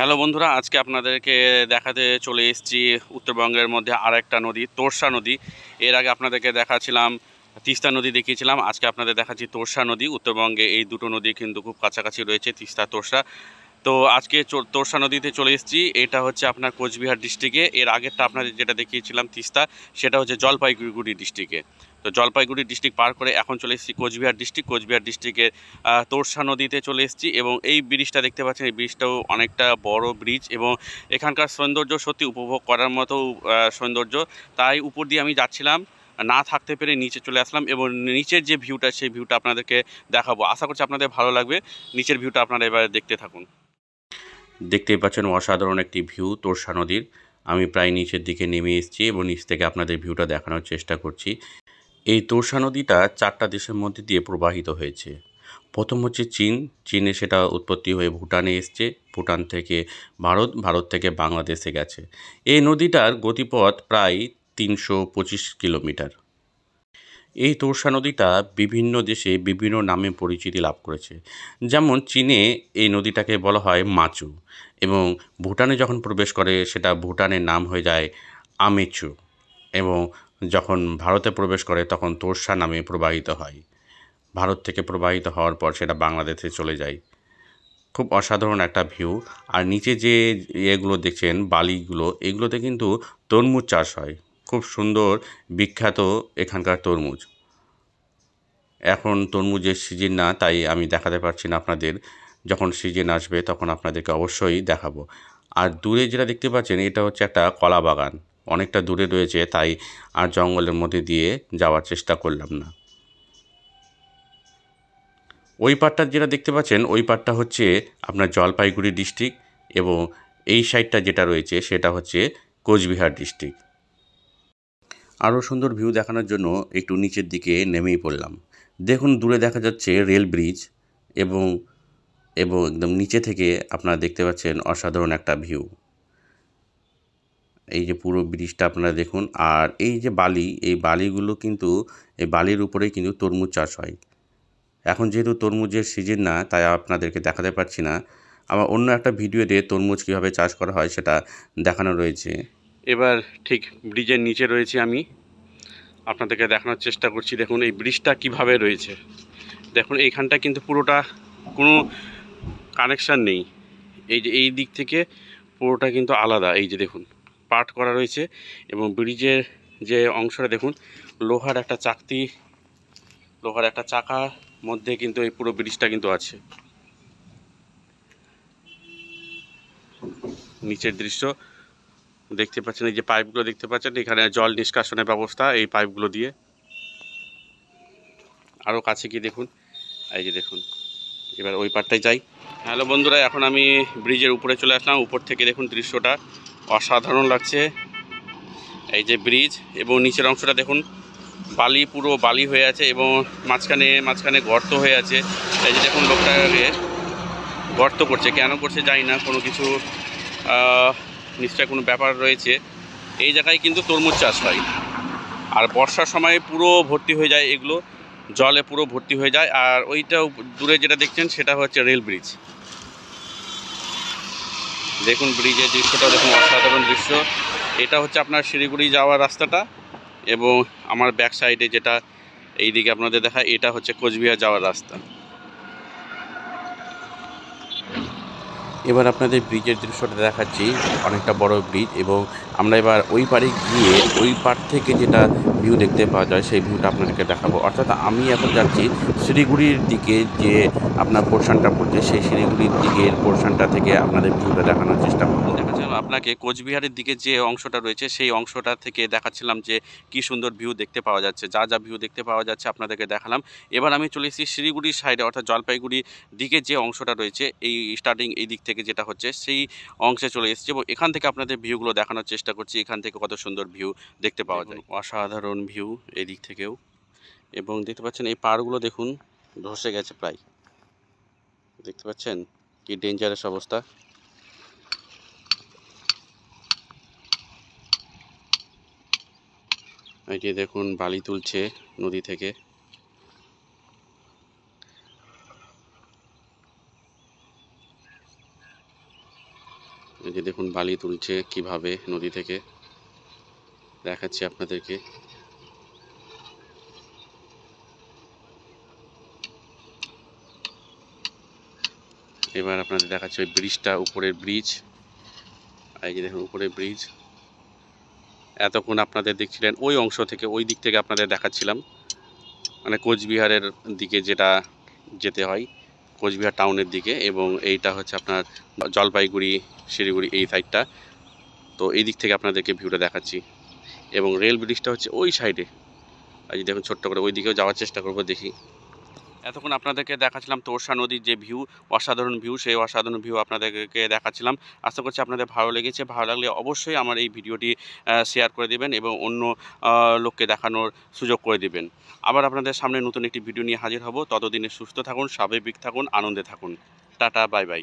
Hello বন্ধুরা, আজকে আপনাদেরকে দেখাতে চলে এসেছি উত্তরবঙ্গের মধ্যে আরেকটা নদী, তোর্ষা নদী। এর আগে আপনাদেরকে দেখাচ্ছিলাম তিস্তা নদী, দেখিয়েছিলাম। আজকে আপনাদের দেখাচ্ছি তোর্ষা নদী। উত্তরবঙ্গে এই দুটো নদী কিন্তু খুব কাছাকাছি রয়েছে, তিস্তা তোর্ষা। তো আজকে তোর্ষা নদীতে চলে এসেছি। এটা হচ্ছে আপনার কোচবিহার ডিস্ট্রিক্টে। এর আগেরটা আপনাদের যেটা দেখিয়েছিলাম তিস্তা, সেটা হচ্ছে জলপাইগুড়ি ডিস্ট্রিক্টে। তো জলপাইগুড়ি ডিস্ট্রিক্ট পার করে এখন চলে এসেছি কোচবিহার ডিস্ট্রিক্ট। কোচবিহার ডিস্ট্রিক্টের তোর্ষা নদীতে চলে এসেছি এবং এই ব্রিজটা দেখতে পাচ্ছেন। এই ব্রিজটাও অনেকটা বড় ব্রিজ এবং এখানকার সৌন্দর্য সত্যি উপভোগ করার মতো সৌন্দর্য। তাই উপর দিয়ে আমি যাচ্ছিলাম, না থাকতে পেরে নিচে চলে আসলাম এবং নিচের যে ভিউটা, সেই ভিউটা আপনাদেরকে দেখাবো। আশা করছি আপনাদের ভালো লাগবে। নিচের ভিউটা আপনারা এবার দেখতে থাকুন। দেখতেই পাচ্ছেন অসাধারণ একটি ভিউ তোর্ষা নদীর। আমি প্রায় নিচের দিকে নেমে এসেছি এবং নিচ থেকে আপনাদের ভিউটা দেখানোর চেষ্টা করছি। এই তোর্ষা নদীটা 4টা দেশের মধ্যে দিয়ে প্রবাহিত হয়েছে। প্রথম হচ্ছে চীন, চীনে সেটা উৎপত্তি হয়ে ভুটানে এসছে, ভুটান থেকে ভারত, ভারত থেকে বাংলাদেশে গেছে। এই নদীটার গতিপথ প্রায় 325 কিলোমিটার। এই তোর্ষা নদীটা বিভিন্ন দেশে বিভিন্ন নামে পরিচিতি লাভ করেছে। যেমন চীনে এই নদীটাকে বলা হয় মাচু এবং ভুটানে যখন প্রবেশ করে সেটা ভুটানের নাম হয়ে যায় আমেচু এবং যখন ভারতে প্রবেশ করে তখন তোর্ষা নামে প্রবাহিত হয়। ভারত থেকে প্রবাহিত হওয়ার পর সেটা বাংলাদেশে চলে যায়। খুব অসাধারণ একটা ভিউ। আর নিচে যে ইয়েগুলো দেখছেন, বালিগুলো, এগুলোতে কিন্তু তরমুজ চাষ হয়। খুব সুন্দর, বিখ্যাত এখানকার তরমুজ। এখন তরমুজের সিজন না, তাই আমি দেখাতে পারছি না আপনাদের। যখন সিজন আসবে তখন আপনাদেরকে অবশ্যই দেখাবো। আর দূরে যেটা দেখতে পাচ্ছেন, এটা হচ্ছে একটা কলা বাগান। অনেকটা দূরে রয়েছে, তাই আর জঙ্গলের মধ্যে দিয়ে যাওয়ার চেষ্টা করলাম না। ওই পাড়টা যেটা দেখতে পাচ্ছেন, ওই পাড়টা হচ্ছে আপনার জলপাইগুড়ি ডিস্ট্রিক্ট এবং এই সাইডটা যেটা রয়েছে সেটা হচ্ছে কোচবিহার ডিস্ট্রিক্ট। আরও সুন্দর ভিউ দেখানোর জন্য একটু নিচের দিকে নেমেই পড়লাম। দেখুন দূরে দেখা যাচ্ছে রেল ব্রিজ এবং এবং একদম নিচে থেকে আপনারা দেখতে পাচ্ছেন অসাধারণ একটা ভিউ। এই যে পুরো ব্রিজটা আপনারা দেখুন। আর এই যে বালি, এই বালিগুলো কিন্তু, এই বালির উপরেই কিন্তু তরমুজ চাষ হয়। এখন যেহেতু তরমুজের সিজন না, তাই আপনাদেরকে দেখাতে পারছি না। আমার অন্য একটা ভিডিওতে তরমুজ কীভাবে চাষ করা হয় সেটা দেখানো রয়েছে। এবার ঠিক ব্রিজের নিচে রয়েছে আমি, আপনাদেরকে দেখানোর চেষ্টা করছি। দেখুন এই ব্রিজটা কিভাবে রয়েছে। দেখুন এইখানটা কিন্তু পুরোটা কোনো কানেকশান নেই। এই যে এই দিক থেকে পুরোটা কিন্তু আলাদা। এই যে দেখুন পার্ট করা রয়েছে এবং ব্রিজের যে অংশটা দেখুন, লোহার একটা চাকার মধ্যে কিন্তু এই পুরো ব্রিজটা কিন্তু আছে। নিচের দৃশ্য দেখতে পাচ্ছেন, এই যে পাইপগুলো দেখতে পাচ্ছেন, এখানে জল নিষ্কাশনের ব্যবস্থা এই পাইপগুলো দিয়ে। আরও কাছে গিয়ে দেখুন, এই যে দেখুন। এবার ওই পারটায় যাই। হ্যালো বন্ধুরা, এখন আমি ব্রিজের উপরে চলে আসলাম। উপর থেকে দেখুন দৃশ্যটা অসাধারণ লাগছে। এই যে ব্রিজ এবং নিচের অংশটা দেখুন, বালি, পুরো বালি হয়ে আছে এবং মাঝখানে গর্ত হয়ে আছে। এই যে দেখুন লোকটাকে গর্ত করছে, কেন করছে জানি না, কোনো কিছু নিশ্চয় কোনো ব্যাপার রয়েছে। এই জায়গায় কিন্তু তরমুজ চাষ হয় আর বর্ষার সময় পুরো ভর্তি হয়ে যায়, এগুলো জলে পুরো ভর্তি হয়ে যায়। আর ওইটা দূরে যেটা দেখছেন সেটা হচ্ছে রেল ব্রিজ। দেখুন ব্রিজের দৃশ্যটা দেখুন, অসাধারণ দৃশ্য। এটা হচ্ছে আপনার শিলিগুড়ি যাওয়ার রাস্তাটা এবং আমার ব্যাক সাইডে যেটা এইদিকে আপনাদের দেখায়, এটা হচ্ছে কোচবিহার যাওয়ার রাস্তা। এবার আপনাদের ব্রিজের দৃশ্যটা দেখাচ্ছি, অনেকটা বড় ব্রিজ এবং আমরা এবার ওই পারে গিয়ে ওই পার থেকে যেটা ভিউ দেখতে পাওয়া যায় সেই ভিউটা আপনাদেরকে দেখাবো। অর্থাৎ আমি এখন যাচ্ছি শিলিগুড়ির দিকে, যে আপনার পোর্শনটা পড়ছে সেই শিলিগুড়ির দিকের পোর্শনটা থেকে আপনাদের ভিউটা দেখানোর চেষ্টা করবো। দেখাচ্ছিলাম আপনাকে কোচবিহারের দিকে যে অংশটা রয়েছে সেই অংশটা থেকে দেখাচ্ছিলাম যে কি সুন্দর ভিউ দেখতে পাওয়া যাচ্ছে। যা ভিউ দেখতে পাওয়া যাচ্ছে আপনাদেরকে দেখালাম। এবার আমি চলে এসেছি শিলিগুড়ির সাইডে, অর্থাৎ জলপাইগুড়ির দিকে যে অংশটা রয়েছে, এই স্টার্টিং এই দিক থেকে যেটা হচ্ছে সেই অংশে চলে এসেছি এবং এখান থেকে আপনাদের ভিউগুলো দেখানোর চেষ্টা করছি। এখান থেকে কত সুন্দর ভিউ দেখতে পাওয়া যায়, অসাধারণ ভিউ এই দিক থেকেও। এবং দেখতে পাচ্ছেন এই পাহাড়গুলো দেখুন ধসে গেছে প্রায়, দেখতে পাচ্ছেন কি ডেঞ্জারাস অবস্থা। এই যে দেখুন বালি তুলছে নদী থেকে। এই যে দেখুন বালি তুলছে কিভাবে নদী থেকে, দেখাচ্ছি আপনাদেরকে। এবার আপনাদের দেখাচ্ছি ওই ব্রিজটা, উপরের ব্রিজ। এই যে দেখুন উপরের ব্রিজ। এতক্ষণ আপনাদের দেখছিলেন ওই অংশ থেকে, ওই দিক থেকে আপনাদের দেখাচ্ছিলাম, মানে কোচবিহারের দিকে যেটা যেতে হয়, কোচবিহার টাউনের দিকে, এবং এইটা হচ্ছে আপনার জলপাইগুড়ি শিলিগুড়ি এই সাইডটা। তো এই দিক থেকে আপনাদেরকে ভিউটা দেখাচ্ছি, এবং রেল ব্রিজটা হচ্ছে ওই সাইডে। আজ দেখুন ছোট্ট করে ওই দিকেও যাওয়ার চেষ্টা করব, দেখি। এতক্ষণ আপনাদেরকে দেখাচ্ছিলাম তোরসা নদীর যে ভিউ, অসাধারণ ভিউ, সেই অসাধারণ ভিউ আপনাদেরকে দেখাচ্ছিলাম। আশা করছি আপনাদের ভালো লেগেছে। ভালো লাগলে অবশ্যই আমার এই ভিডিওটি শেয়ার করে দেবেন এবং অন্য লোককে দেখানোর সুযোগ করে দেবেন। আবার আপনাদের সামনে নতুন একটি ভিডিও নিয়ে হাজির হব। ততদিনে সুস্থ থাকুন, স্বাভাবিক থাকুন, আনন্দে থাকুন। Tata, bye bye.